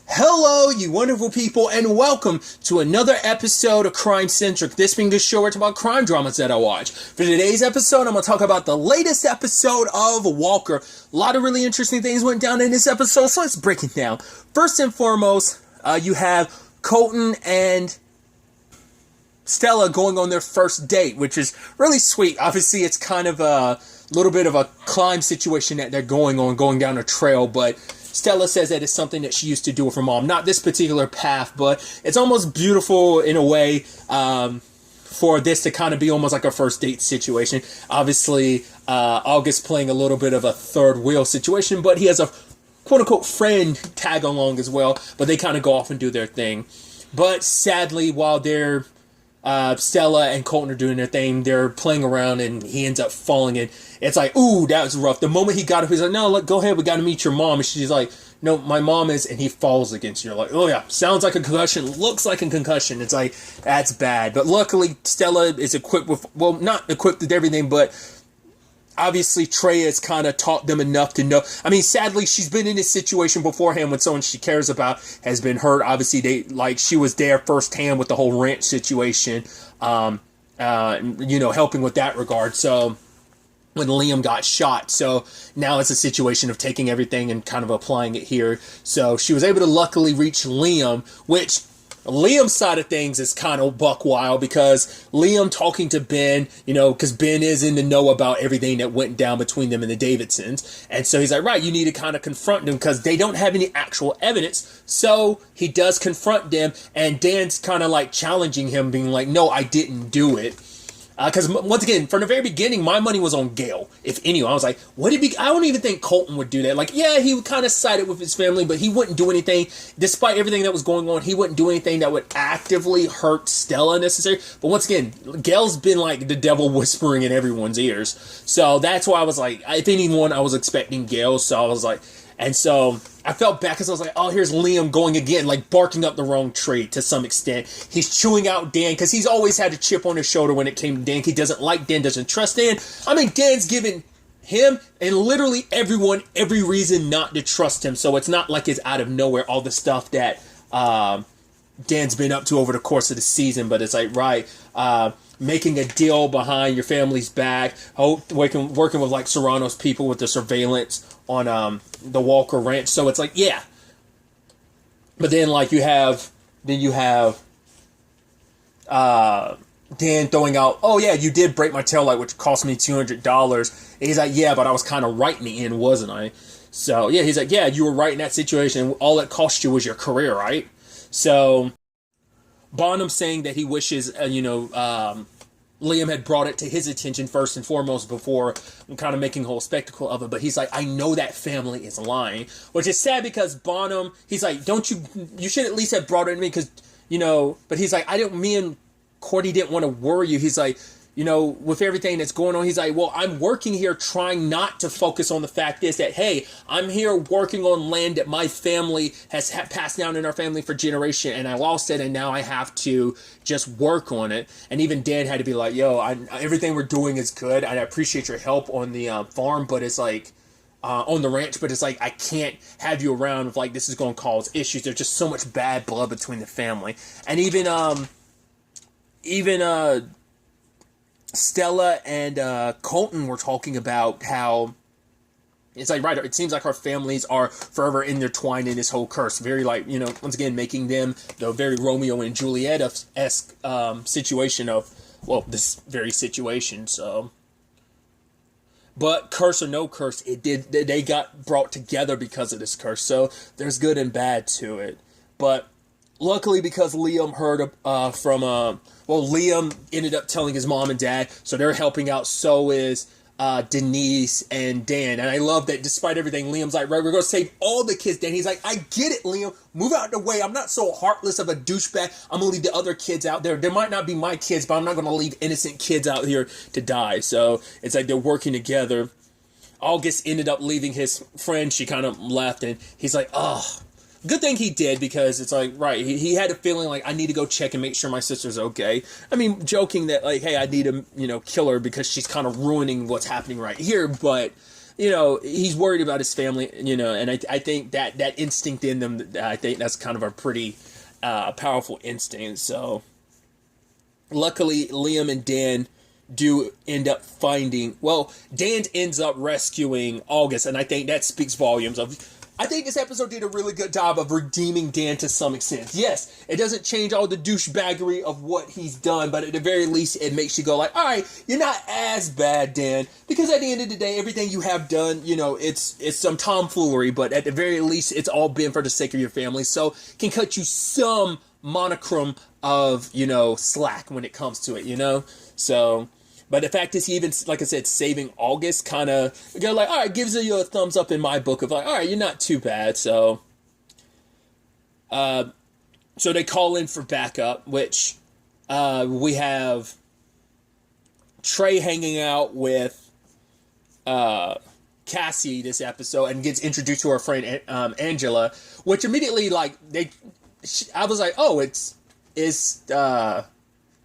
Hello, you wonderful people, and welcome to another episode of Crime Centric. This being the show where it's about crime dramas that I watch. For today's episode, I'm going to talk about the latest episode of Walker. A lot of really interesting things went down in this episode, so let's break it down. First and foremost, you have Colton and Stella going on their first date, which is really sweet. Obviously, it's kind of a little bit of a climb situation that they're going down a trail, but Stella says that it's something that she used to do with her mom. Not this particular path, but it's almost beautiful in a way for this to kind of be almost like a first date situation. Obviously, August playing a little bit of a third wheel situation, but he has a quote-unquote friend tag along as well, but they kind of go off and do their thing. But sadly, while they're Stella and Colton are doing their thing, they're playing around and he ends up falling in. It's like, ooh, that was rough. The moment he got up, he's like, no, look, go ahead, we got to meet your mom. And she's like, no, my mom is, and he falls against you. You're like, oh yeah, sounds like a concussion, looks like a concussion. It's like, that's bad. But luckily, Stella is equipped with, well, not equipped with everything, but obviously, Trey has kind of taught them enough to know. I mean, sadly, she's been in this situation beforehand when someone she cares about has been hurt. Obviously, she was there firsthand with the whole ranch situation, helping with that regard. So when Liam got shot, so now it's a situation of taking everything and kind of applying it here. So she was able to luckily reach Liam, which Liam's side of things is kind of buck wild because Liam talking to Ben, because Ben is in the know about everything that went down between them and the Davidsons. And so he's like, right, you need to kind of confront them because they don't have any actual evidence. So he does confront them, and Dan's kind of like challenging him, being like, no, I didn't do it. Because once again, from the very beginning, my money was on Gail. If anyone, I was like, I don't even think Colton would do that. Like, yeah, he would kind of sided with his family, but he wouldn't do anything. Despite everything that was going on, he wouldn't do anything that would actively hurt Stella necessarily. But once again, Gail's been like the devil whispering in everyone's ears. So that's why I was like, if anyone, I was expecting Gail. So I was like, and so I felt bad because I was like, oh, here's Liam going again, like barking up the wrong tree to some extent. He's chewing out Dan because he's always had a chip on his shoulder when it came to Dan. He doesn't like Dan, doesn't trust Dan. I mean, Dan's given him and literally everyone every reason not to trust him. So it's not like it's out of nowhere, all the stuff that Dan's been up to over the course of the season. But it's like, right, making a deal behind your family's back, working with like Serrano's people with the surveillance on the Walker Ranch. So it's like, yeah. But then like you have Dan throwing out, oh yeah, you did break my taillight, which cost me $200. And he's like, yeah, but I was kind of right in the end, wasn't I? So yeah, he's like, yeah, you were right in that situation. All it cost you was your career, right? So Bonham saying that he wishes, Liam had brought it to his attention first and foremost before kind of making a whole spectacle of it. But he's like, I know that family is lying, which is sad because Bonham, he's like, you should at least have brought it to me because, but he's like, me and Cordy didn't want to worry you. He's like, with everything that's going on, he's like, well, I'm working here trying not to focus on the fact is that, hey, I'm here working on land that my family has passed down in our family for generation, and I lost it, and now I have to just work on it. And even Dan had to be like, yo, everything we're doing is good, and I appreciate your help on the farm, but it's like, on the ranch, but it's like, I can't have you around if like this is going to cause issues. There's just so much bad blood between the family. And even Stella and Colton were talking about how it's like, right, it seems like our families are forever intertwined in this whole curse. Very like, once again, making them the very Romeo and Juliet-esque situation of, well, this very situation. So, but curse or no curse, they got brought together because of this curse. So there's good and bad to it. But luckily, because Liam heard Liam ended up telling his mom and dad, so they're helping out. So is Denise and Dan. And I love that despite everything, Liam's like, right, we're going to save all the kids. Dan, he's like, I get it, Liam. Move out the way. I'm not so heartless of a douchebag. I'm going to leave the other kids out there. There might not be my kids, but I'm not going to leave innocent kids out here to die. So it's like they're working together. August ended up leaving his friend. She kind of left, and he's like, oh, good thing he did, because it's like, right, he had a feeling like, I need to go check and make sure my sister's okay. I mean, joking that like, hey, I need to, kill her because she's kind of ruining what's happening right here. But he's worried about his family, and I think that instinct in them, I think that's kind of a pretty powerful instinct. So luckily, Liam and Dan do end up Dan ends up rescuing August, and I think that speaks volumes I think this episode did a really good job of redeeming Dan to some extent. Yes, it doesn't change all the douchebaggery of what he's done, but at the very least, it makes you go like, all right, you're not as bad, Dan, because at the end of the day, everything you have done, it's some tomfoolery, but at the very least, it's all been for the sake of your family, so can cut you some monochrome of, slack when it comes to it, so... But the fact is, he even, like I said, saving August kind of, all right, gives you a thumbs up in my book of like, all right, you're not too bad. So, so they call in for backup, which we have Trey hanging out with Cassie this episode and gets introduced to her friend Angela, which immediately I was like, oh, it's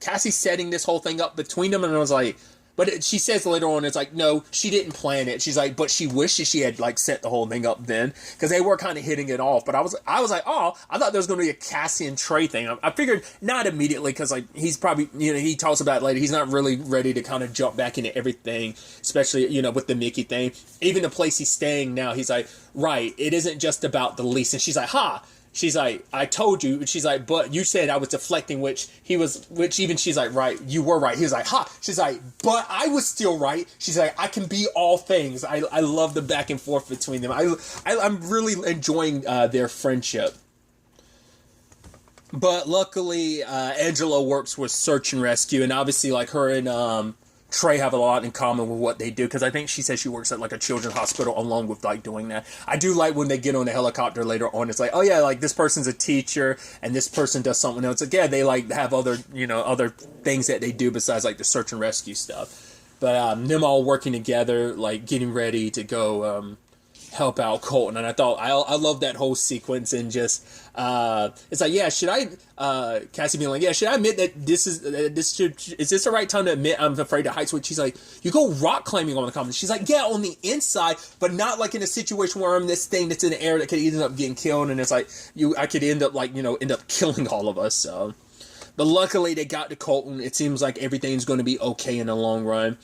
Cassie setting this whole thing up between them, and I was like, but she says later on, it's like, no, she didn't plan it. She's like, but she wishes she had set the whole thing up then, because they were kind of hitting it off. But I was like, oh, I thought there was going to be a Cassie and Trey thing. I figured not immediately, because he's probably, he talks about it later, he's not really ready to kind of jump back into everything, especially, with the Mickey thing. Even the place he's staying now, he's like, right, it isn't just about the lease. And she's like, she's like, I told you. She's like, but you said I was deflecting, which even she's like, right, you were right. He was like, She's like, but I was still right. She's like, I can be all things. I love the back and forth between them. I'm really enjoying their friendship. But luckily, Angela works with search and rescue, and obviously, her and Trey have a lot in common with what they do, because I think she says she works at a children's hospital along with doing that. I do like when they get on the helicopter later on, it's like, oh yeah, this person's a teacher and this person does something else. It's like, yeah, they have other other things that they do besides the search and rescue stuff. But them all working together, getting ready to go help out Colton, and I love that whole sequence, and just it's like, yeah, should I Cassie being like, yeah, should I admit that is this the right time to admit I'm afraid of heights? Which she's like, you go rock climbing on the common. She's like, yeah, on the inside, but not in a situation where I'm this thing that's in the air that could end up getting killed, and it's like I could end up end up killing all of us. So, but luckily they got to Colton. It seems like everything's going to be okay in the long run.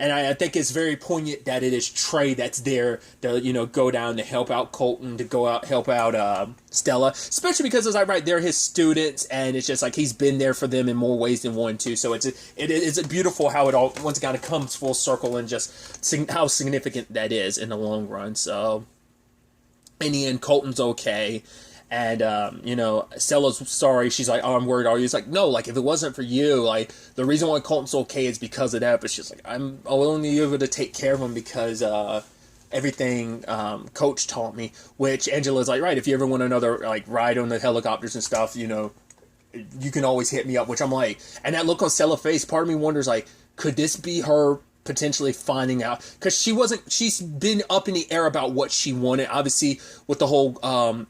And I think it's very poignant that it is Trey that's there to, go down to help out Colton, to go out, help out Stella. Especially because it's right, they're his students, and it's just he's been there for them in more ways than one, too. So it's beautiful how it all once again comes full circle, and just how significant that is in the long run. So, in the end, Colton's okay. And, Stella's sorry. She's like, oh, I'm worried. Are you? It's like, no, if it wasn't for you, the reason why Colton's okay is because of that. But she's like, I'm only able to take care of him because, everything, Coach taught me. Which Angela's like, right, if you ever want another, ride on the helicopters and stuff, you can always hit me up. Which I'm like, and that look on Stella's face, part of me wonders, could this be her potentially finding out? Because she's been up in the air about what she wanted. Obviously, with the whole,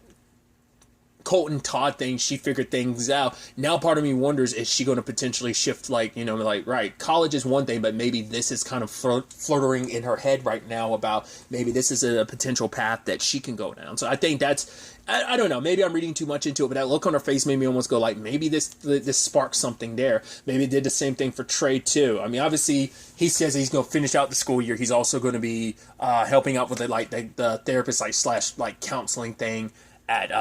Colton Todd thing, she figured things out. Now part of me wonders, is she going to potentially shift, right, college is one thing, but maybe this is kind of fluttering in her head right now about maybe this is a potential path that she can go down. So I think that's, I don't know, maybe I'm reading too much into it, but that look on her face made me almost go maybe this sparked something there. Maybe it did the same thing for Trey too. I mean, obviously he says he's going to finish out the school year. He's also going to be helping out with the therapist slash counseling thing at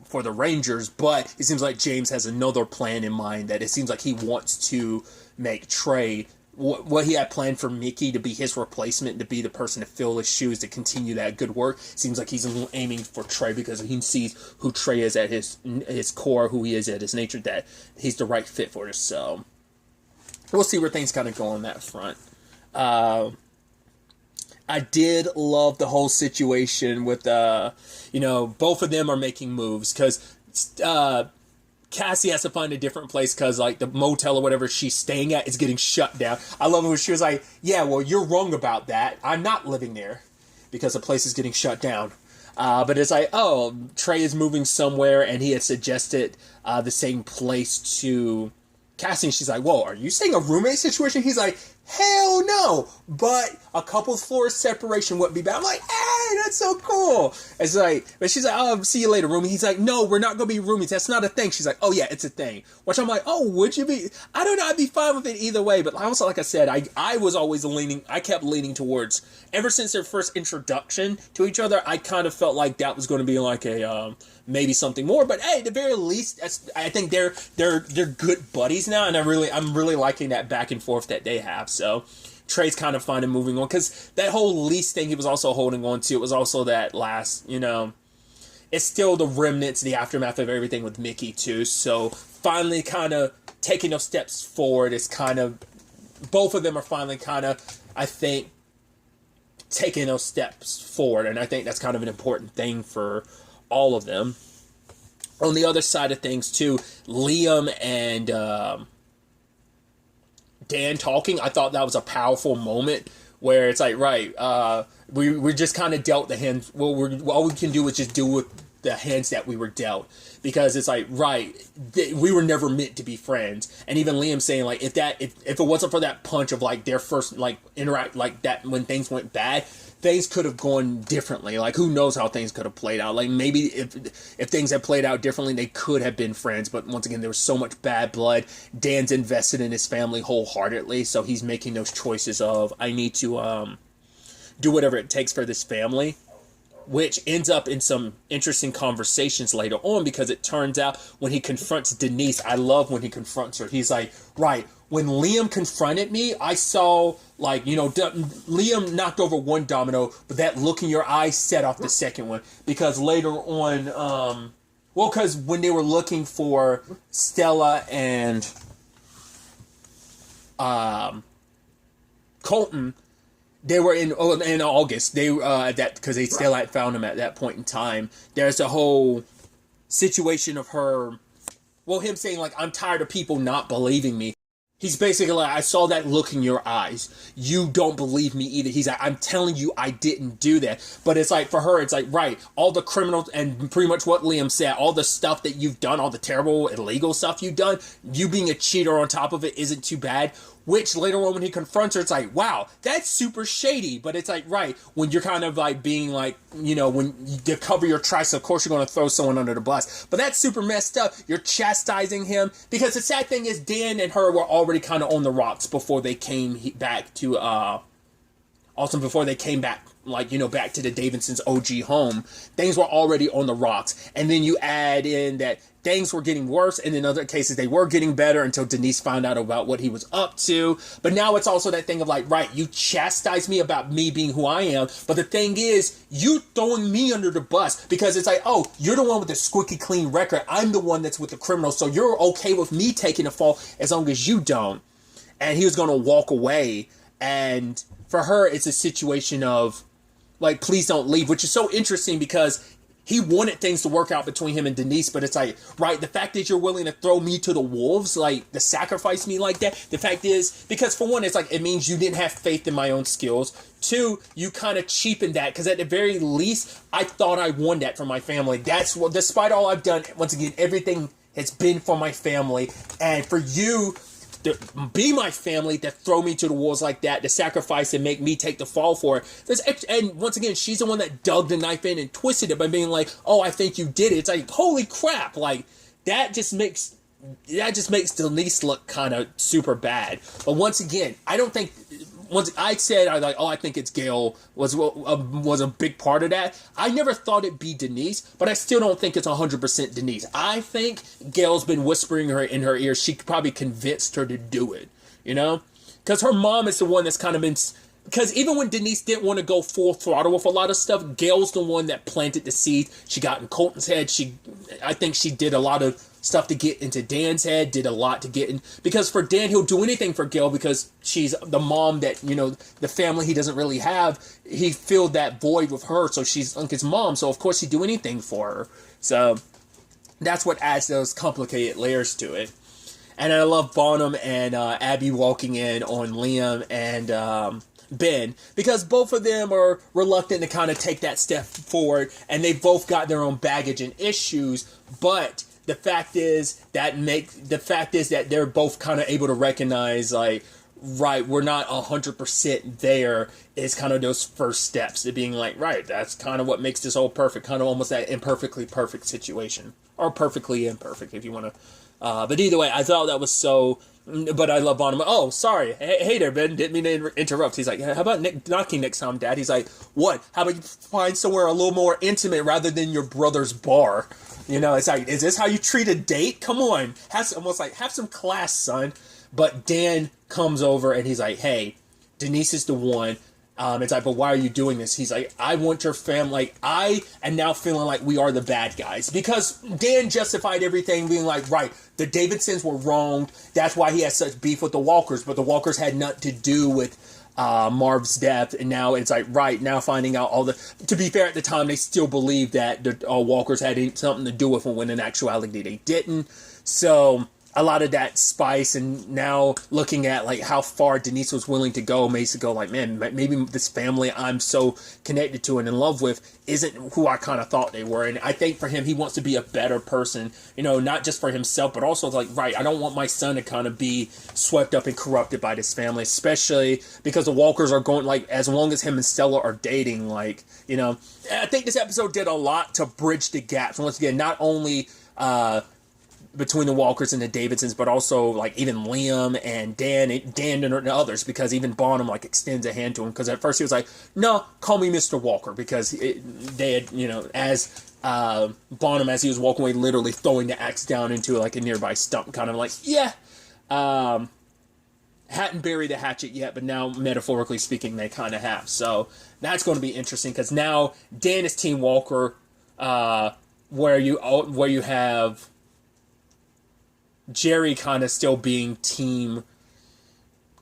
for the Rangers, but it seems like James has another plan in mind, that it seems like he wants to make Trey what he had planned for Mickey to be his replacement, to be the person to fill his shoes, to continue that good work. Seems like he's aiming for Trey because he sees who Trey is at his core, who he is at his nature, that he's the right fit for this. So we'll see where things kind of go on that front. I did love the whole situation with, both of them are making moves, because Cassie has to find a different place because, the motel or whatever she's staying at is getting shut down. I love it when she was like, yeah, well, you're wrong about that. I'm not living there because the place is getting shut down. But it's like, oh, Trey is moving somewhere, and he had suggested the same place to Cassie. And she's like, whoa, are you saying a roommate situation? He's like, Hell no. But a couple floors separation wouldn't be bad. I'm like, hey, that's so cool. It's like, but she's like, oh, see you later, roomie. He's like, no, we're not going to be roomies. That's not a thing. She's like, oh yeah, it's a thing. Which I'm like, oh, would you be? I don't know. I'd be fine with it either way. But also, like I said, I was always I kept leaning towards, ever since their first introduction to each other, I kind of felt like that was going to be like a, maybe something more. But hey, at the very least, I think they're good buddies now. And I'm really liking that back and forth that they have. So Trey's kind of fine and moving on, because that whole lease thing he was also holding on to, it was also that last, it's still the remnants, the aftermath of everything with Mickey too. So finally kind of taking those steps forward is kind of, both of them are finally kind of, I think, taking those steps forward. And I think that's kind of an important thing for all of them. On the other side of things too, Liam and Dan talking, I thought that was a powerful moment where it's like, right, we just kind of dealt the hand. Well, all we can do is just do with the hands that we were dealt, because it's like, right, we were never meant to be friends. And even Liam saying like, if it wasn't for that punch of like their first like interact like that, when things went bad, things could have gone differently. Like, who knows how things could have played out. Like, maybe if things had played out differently, they could have been friends. But once again, there was so much bad blood. Dan's invested in his family wholeheartedly, so he's making those choices of, I need to do whatever it takes for this family, which ends up in some interesting conversations later on, because it turns out when he confronts Denise, I love when he confronts her. He's like, right, when Liam confronted me, I saw, like, Liam knocked over one domino, but that look in your eyes set off the second one. Because later on, because when they were looking for Stella and Colton, they were in August. They because they still hadn't found him at that point in time. There's a whole situation of him saying like, I'm tired of people not believing me. He's basically like, I saw that look in your eyes. You don't believe me either. He's like, I'm telling you, I didn't do that. But it's like, for her, it's like, right, all the criminals, and pretty much what Liam said, all the stuff that you've done, all the terrible, illegal stuff you've done, you being a cheater on top of it isn't too bad. Which later on when he confronts her, it's like, wow, that's super shady. But it's like, right, when you're kind of like being like, when you cover your tracks, of course you're going to throw someone under the bus. But that's super messed up. You're chastising him. Because the sad thing is, Dan and her were already kind of on the rocks before they came back to, before they came back, back to the Davidsons' OG home. Things were already on the rocks. And then you add in that things were getting worse, and in other cases they were getting better until Denise found out about what he was up to. But now it's also that thing of like, right, you chastise me about me being who I am, but the thing is, you throwing me under the bus, because it's like, oh, you're the one with the squeaky clean record, I'm the one that's with the criminals, so you're okay with me taking the fall as long as you don't. And he was going to walk away, and for her it's a situation of like, please don't leave, which is so interesting because he wanted things to work out between him and Denise, but it's like, right, the fact that you're willing to throw me to the wolves, like, to sacrifice me like that, the fact is, because for one, it's like, it means you didn't have faith in my own skills. Two, you kind of cheapened that, because at the very least, I thought I won that for my family. That's what, despite all I've done, once again, everything has been for my family, and for you to be my family, to throw me to the wolves like that, to sacrifice and make me take the fall for it. And once again, she's the one that dug the knife in and twisted it by being like, oh, I think you did it. It's like, holy crap. Like, that just makes Denise look kind of super bad. But once again, I don't think, once I said, I was like, oh, I think it's Gail was a big part of that. I never thought it'd be Denise, but I still don't think it's 100% Denise. I think Gail's been whispering her in her ear. She probably convinced her to do it, because her mom is the one that's kind of been, because even when Denise didn't want to go full throttle with a lot of stuff, Gail's the one that planted the seed. She got in Colton's head. I think she did a lot of stuff to get into Dan's head, did a lot to get in, because for Dan, he'll do anything for Gail because she's the mom that, the family he doesn't really have. He filled that void with her, so she's like his mom, so of course he'd do anything for her. So that's what adds those complicated layers to it. And I love Bonham and Abby walking in on Liam and Ben, because both of them are reluctant to kind of take that step forward, and they've both got their own baggage and issues, but the fact is that they're both kind of able to recognize, like, right, we're not 100% there, is kind of those first steps to being like, right, that's kind of what makes this all perfect, kind of almost that imperfectly perfect situation, or perfectly imperfect if you want to. But either way, I thought that was so. But I love Bonham. Oh, sorry. Hey there, Ben. Didn't mean to interrupt. He's like, how about knocking next time, Dad? He's like, what? How about you find somewhere a little more intimate rather than your brother's bar? You know, it's like, is this how you treat a date? Come on. Almost like, have some class, son. But Dan comes over and he's like, hey, Denise is the one. It's like, but why are you doing this? He's like, I want your family. Like, I am now feeling like we are the bad guys. Because Dan justified everything being like, right, the Davidsons were wronged. That's why he has such beef with the Walkers. But the Walkers had nothing to do with Marv's death. And now it's like, right, now finding out all the... To be fair, at the time, they still believed that the Walkers had something to do with him when in actuality they didn't. So... a lot of that spice, and now looking at like how far Denise was willing to go makes it go like, man, maybe this family I'm so connected to and in love with isn't who I kind of thought they were. And I think for him, he wants to be a better person, you know, not just for himself, but also like, right, I don't want my son to kind of be swept up and corrupted by this family, especially because the Walkers are going, like, as long as him and Stella are dating, like, you know, I think this episode did a lot to bridge the gaps. Once again, not only, between the Walkers and the Davidsons, but also like even Liam and Dan and others, because even Bonham like extends a hand to him, because at first he was like, no, call me Mr. Walker, because they had, you know, as Bonham, as he was walking away, literally throwing the axe down into like a nearby stump, kind of like, yeah, hadn't buried the hatchet yet, but now metaphorically speaking they kind of have. So that's going to be interesting, because now Dan is Team Walker, where you have Jerry kind of still being Team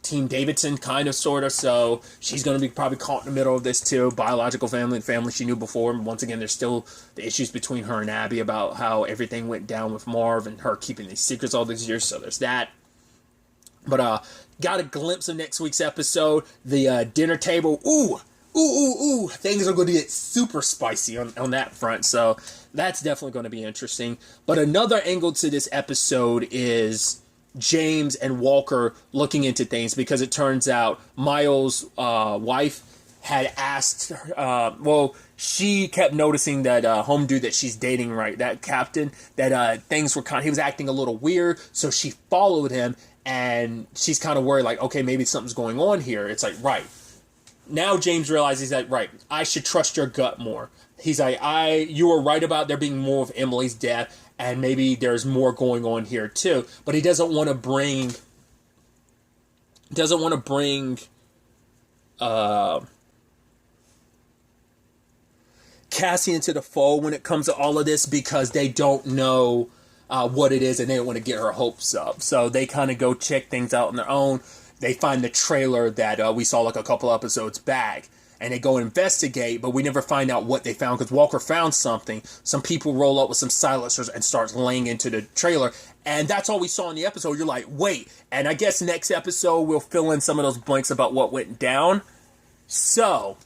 Davidson, kind of, sort of. So she's going to be probably caught in the middle of this too. Biological family and family she knew before. And once again, there's still the issues between her and Abby about how everything went down with Marv and her keeping these secrets all these years. So there's that. But got a glimpse of next week's episode. The dinner table. Ooh. Things are going to get super spicy on that front. So that's definitely going to be interesting. But another angle to this episode is James and Walker looking into things, because it turns out Miles' wife had asked, she kept noticing that home dude that she's dating, right, that captain, that things were he was acting a little weird, so she followed him, and she's kind of worried, like, okay, maybe something's going on here. It's like, right. Now James realizes that, right, I should trust your gut more. He's like, you were right about there being more of Emily's death, and maybe there's more going on here too. But he doesn't want to bring Cassie into the fold when it comes to all of this, because they don't know what it is, and they don't want to get her hopes up. So they kind of go check things out on their own. They find the trailer that we saw like a couple episodes back, and they go investigate, but we never find out what they found, because Walker found something. Some people roll up with some silencers and start laying into the trailer, and that's all we saw in the episode. You're like, wait, and I guess next episode we'll fill in some of those blanks about what went down. So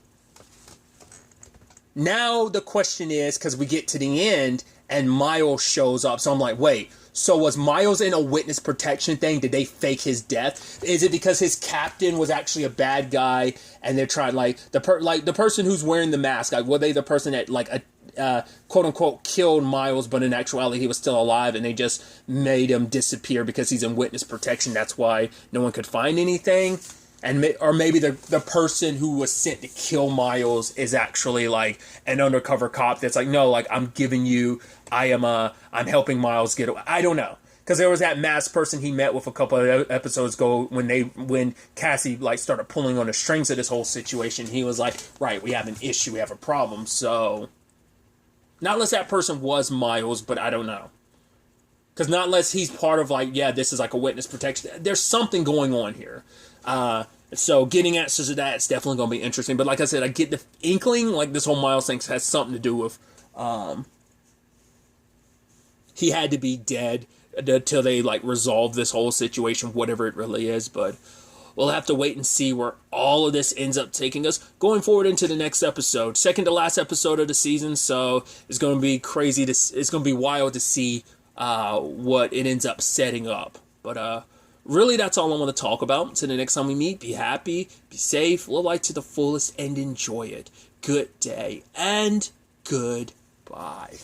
now the question is, because we get to the end and Miles shows up, so I'm like, wait, so was Miles in a witness protection thing? Did they fake his death? Is it because his captain was actually a bad guy, and they're trying, like, the person who's wearing the mask, like, were they the person that, like, quote unquote killed Miles, but in actuality he was still alive, and they just made him disappear because he's in witness protection? That's why no one could find anything. Or maybe the person who was sent to kill Miles is actually like an undercover cop that's like, no, like, I'm helping Miles get away. I don't know. Because there was that masked person he met with a couple of episodes ago when Cassie like started pulling on the strings of this whole situation. He was like, right, we have an issue, we have a problem. So not unless that person was Miles, but I don't know. Because not unless he's part of, like, yeah, this is like a witness protection. There's something going on here. So getting answers to that is definitely going to be interesting. But like I said, I get the inkling, like, this whole Miles thing has something to do with he had to be dead until they, like, resolve this whole situation, whatever it really is. But we'll have to wait and see where all of this ends up taking us going forward into the next episode. Second to last episode of the season, so it's going to be crazy. It's going to be wild to see what it ends up setting up. But really, that's all I want to talk about. Until the next time we meet, be happy, be safe, live life to the fullest, and enjoy it. Good day and goodbye.